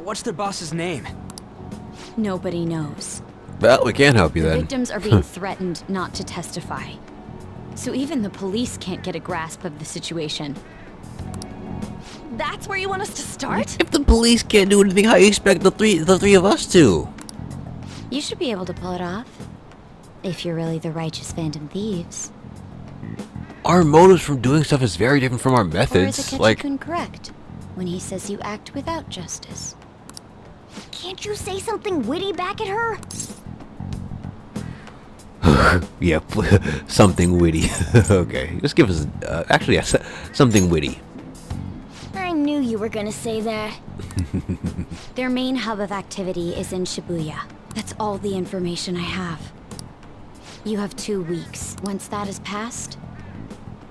What's their boss's name? Nobody knows. Well, we can't help you The then. victims are being threatened not to testify. So even the police can't get a grasp of the situation. That's where you want us to start? If the police can't do anything, how do you expect the three of us to? You should be able to pull it off. If you're really the righteous Phantom Thieves. Our motives from doing stuff is very different from our Or is methods. Ketchikun correct when he says you act without justice? Can't you say something witty back at her? Yep, something witty. Okay, just give us, actually, yes, something witty. I knew you were gonna say that. Their main hub of activity is in Shibuya. That's all the information I have. You have 2 weeks. Once that is passed,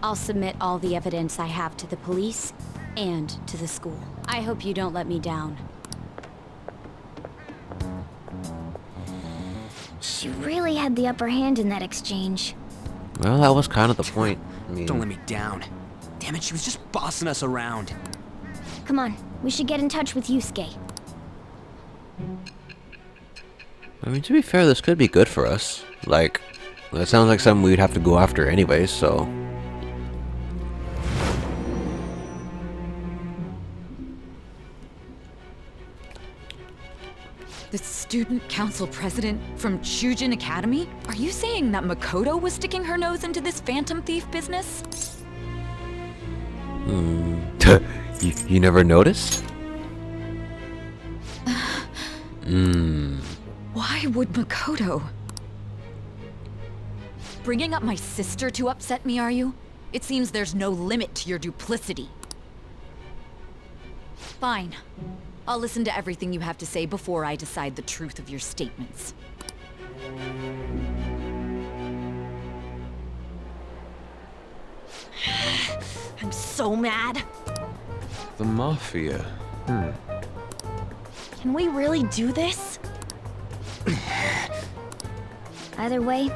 I'll submit all the evidence I have to the police and to the school. I hope you don't let me down. She really had the upper hand in that exchange. Well, that was kind of the point. I mean, Don't let me down. Damn it, she was just bossing us around. Come on, we should get in touch with Yusuke. I mean, to be fair, this could be good for us. Like, that sounds like something we'd have to go after anyways, so. The student council president from Chujin Academy? Are you saying that Makoto was sticking her nose into this Phantom Thief business? You never noticed? Why would Makoto? Bringing up my sister to upset me, are you? It seems there's no limit to your duplicity. Fine. I'll listen to everything you have to say before I decide the truth of your statements. I'm so mad. The Mafia. Can we really do this? Either way,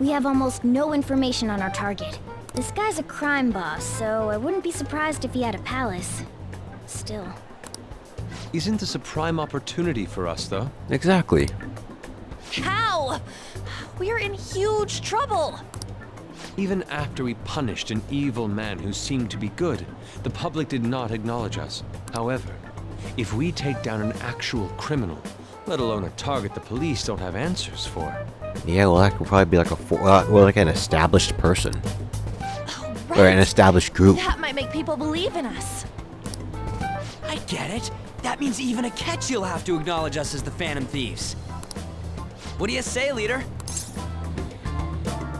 we have almost no information on our target. This guy's a crime boss, so I wouldn't be surprised if he had a palace. Still. Isn't this a prime opportunity for us, though? Exactly. How? We're in huge trouble. Even after we punished an evil man who seemed to be good, the public did not acknowledge us. However, if we take down an actual criminal, let alone a target the police don't have answers for. Yeah, well, that could probably be like like an established person. Oh, Or an right. established group. That might make people believe in us. I get it. That means even Akechi'll have to acknowledge us as the Phantom Thieves. What do you say, leader?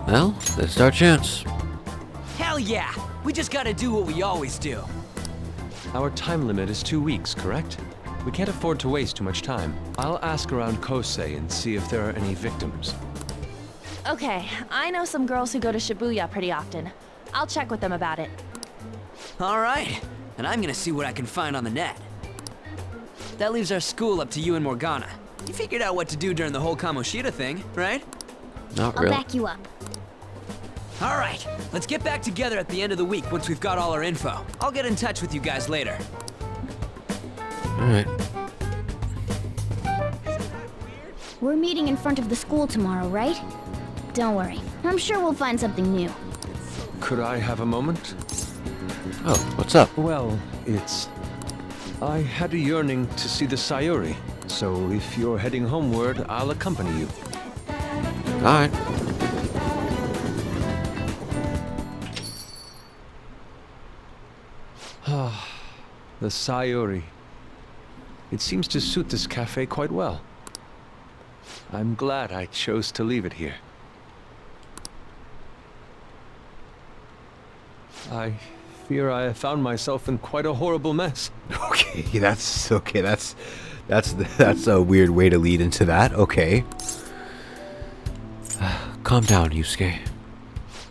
Well, this is our chance. Hell yeah! We just gotta do what we always do. Our time limit is 2 weeks, correct? We can't afford to waste too much time. I'll ask around Kosei and see if there are any victims. Okay, I know some girls who go to Shibuya pretty often. I'll check with them about it. Alright, and I'm gonna see what I can find on the net. That leaves our school up to you and Morgana. You figured out what to do during the whole Kamoshida thing, right? Not I'll really. back you up. Alright, let's get back together at the end of the week once we've got all our info. I'll get in touch with you guys later. Alright. We're meeting in front of the school tomorrow, right? Don't worry. I'm sure we'll find something new. Could I have a moment? Oh, what's up? Well, it's I had a yearning to see the Sayuri, so if you're heading homeward, I'll accompany you. Alright. The Sayuri. It seems to suit this cafe quite well. I'm glad I chose to leave it here. I fear I have found myself in quite a horrible mess. Okay, that's okay. That's a weird way to lead into that. Okay. Calm down, Yusuke.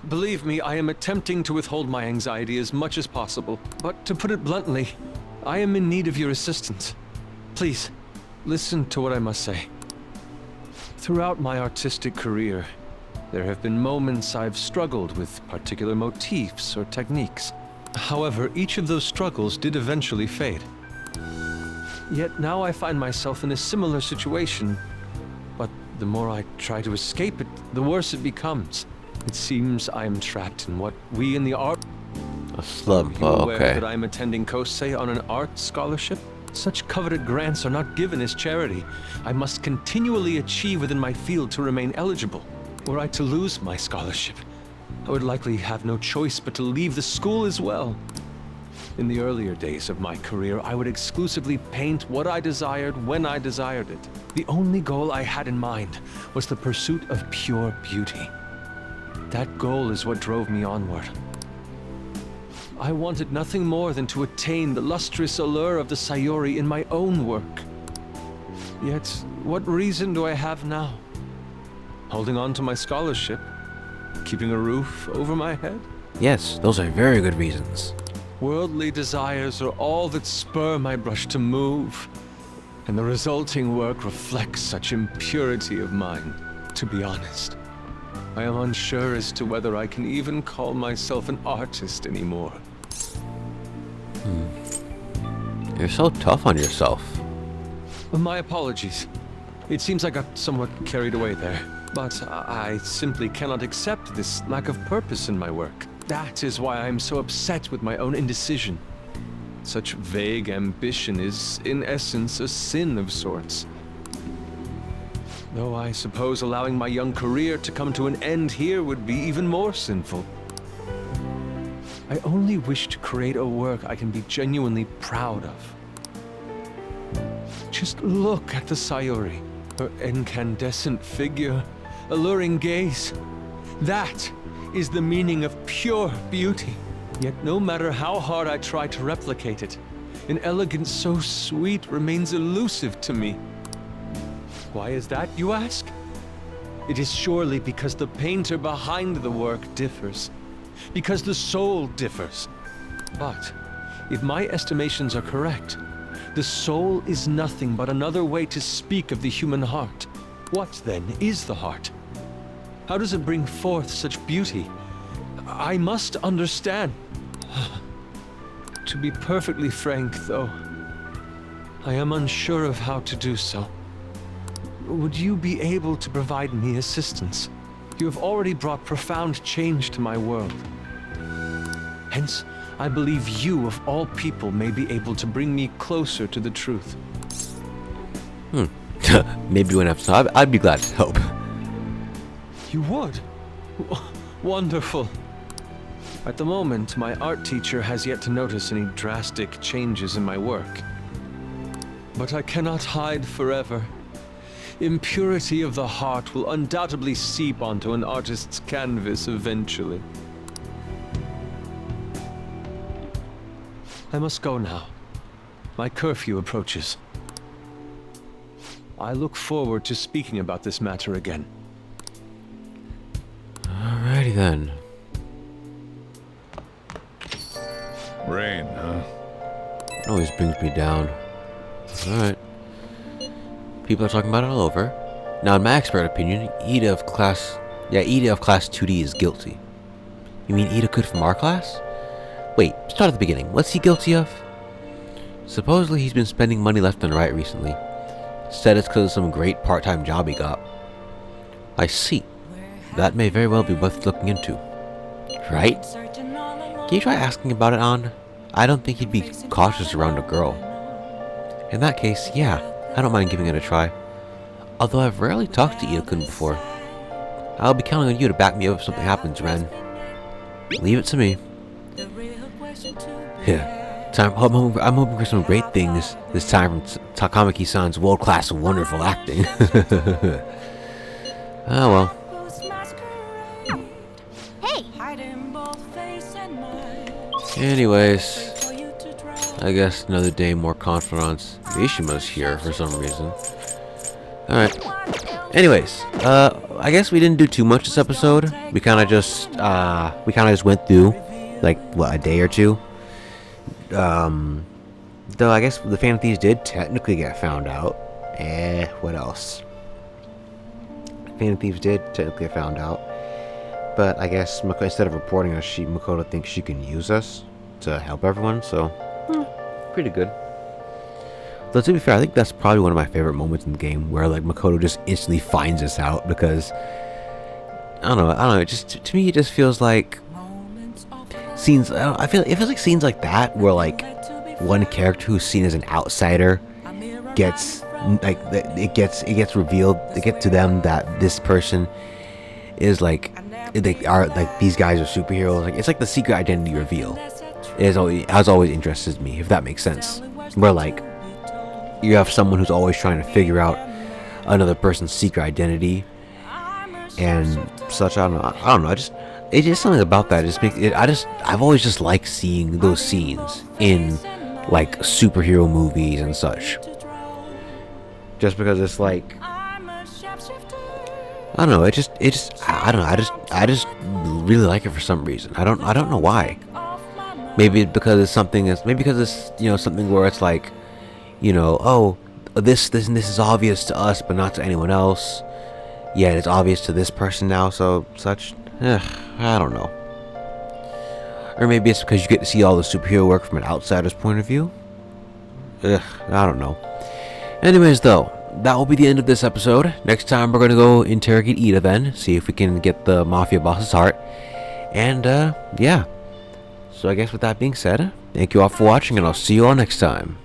Believe me, I am attempting to withhold my anxiety as much as possible. But to put it bluntly, I am in need of your assistance. Please, listen to what I must say. Throughout my artistic career, there have been moments I've struggled with particular motifs or techniques. However, each of those struggles did eventually fade. Yet now I find myself in a similar situation, but the more I try to escape it, the worse it becomes. It seems I am trapped in what we in the art... A slump, Are you aware okay. that I am attending Kosei on an art scholarship? Such coveted grants are not given as charity. I must continually achieve within my field to remain eligible. Were I to lose my scholarship, I would likely have no choice but to leave the school as well. In the earlier days of my career, I would exclusively paint what I desired when I desired it. The only goal I had in mind was the pursuit of pure beauty. That goal is what drove me onward. I wanted nothing more than to attain the lustrous allure of the Sayuri in my own work. Yet, what reason do I have now? Holding on to my scholarship? Keeping a roof over my head? Yes, those are very good reasons. Worldly desires are all that spur my brush to move, and the resulting work reflects such impurity of mind. To be honest, I am unsure as to whether I can even call myself an artist anymore. You're so tough on yourself. My apologies. It seems I got somewhat carried away there, but I simply cannot accept this lack of purpose in my work. That is why I am so upset with my own indecision. Such vague ambition is, in essence, a sin of sorts. Though I suppose allowing my young career to come to an end here would be even more sinful. I only wish to create a work I can be genuinely proud of. Just look at the Sayuri, her incandescent figure, alluring gaze. That is the meaning of pure beauty. Yet no matter how hard I try to replicate it, an elegance so sweet remains elusive to me. Why is that, you ask? It is surely because the painter behind the work differs. Because the soul differs. But, if my estimations are correct, the soul is nothing but another way to speak of the human heart. What, then, is the heart? How does it bring forth such beauty? I must understand. To be perfectly frank, though, I am unsure of how to do so. Would you be able to provide me assistance? You have already brought profound change to my world. Hence, I believe you, of all people, may be able to bring me closer to the truth. Maybe when I'd be glad to help. You would? Wonderful. At the moment, my art teacher has yet to notice any drastic changes in my work. But I cannot hide forever. Impurity of the heart will undoubtedly seep onto an artist's canvas eventually. I must go now. My curfew approaches. I look forward to speaking about this matter again. Alrighty then. Rain, huh? Always brings me down. Alright. People are talking about it all over. Now, in my expert opinion, Ida of class 2D is guilty. You mean Ida Could from our class? Wait, start at the beginning. What's he guilty of? Supposedly he's been spending money left and right recently. Said it's because of some great part-time job he got. I see. That may very well be worth looking into. Right? Can you try asking about it, An? I don't think he'd be cautious around a girl. In that case, yeah, I don't mind giving it a try. Although I've rarely talked to Ida-kun before. I'll be counting on you to back me up if something happens, Ren. Leave it to me. Yeah. I'm hoping for some great things this time from Takamaki-san's world-class wonderful acting. Ah, well. Hey! Anyways, I guess another day, more confidants. Mishima's here for some reason. Alright. Anyways, I guess we didn't do too much this episode. We kind of just went through, like, what, a day or two? Though I guess the Phantom Thieves did technically get found out. What else? Phantom Thieves did technically get found out. But I guess instead of reporting us, Makoto thinks she can use us to help everyone, so pretty good. Though to be fair, I think that's probably one of my favorite moments in the game, where like Makoto just instantly finds us out, because I don't know. Just to me, it just feels like scenes. It feels like scenes like that, where like one character who's seen as an outsider gets like it gets revealed. It gets to them that this person is like. They are like these guys are superheroes. Like it's like the secret identity reveal. Has always interested me, if that makes sense. Where like you have someone who's always trying to figure out another person's secret identity and such. I don't know. It's just something about that. I've always just liked seeing those scenes in like superhero movies and such. Just because it's like. I don't know. I just really like it for some reason. I don't know why. Maybe because it's something. Maybe because it's something where it's like, oh, this and this is obvious to us, but not to anyone else. Yet it's obvious to this person now. So such. I don't know. Or maybe it's because you get to see all the superhero work from an outsider's point of view. I don't know. Anyways, though. That will be the end of this episode. Next time we're going to go interrogate Ida then. See if we can get the Mafia boss's heart. And, yeah. So I guess with that being said, thank you all for watching and I'll see you all next time.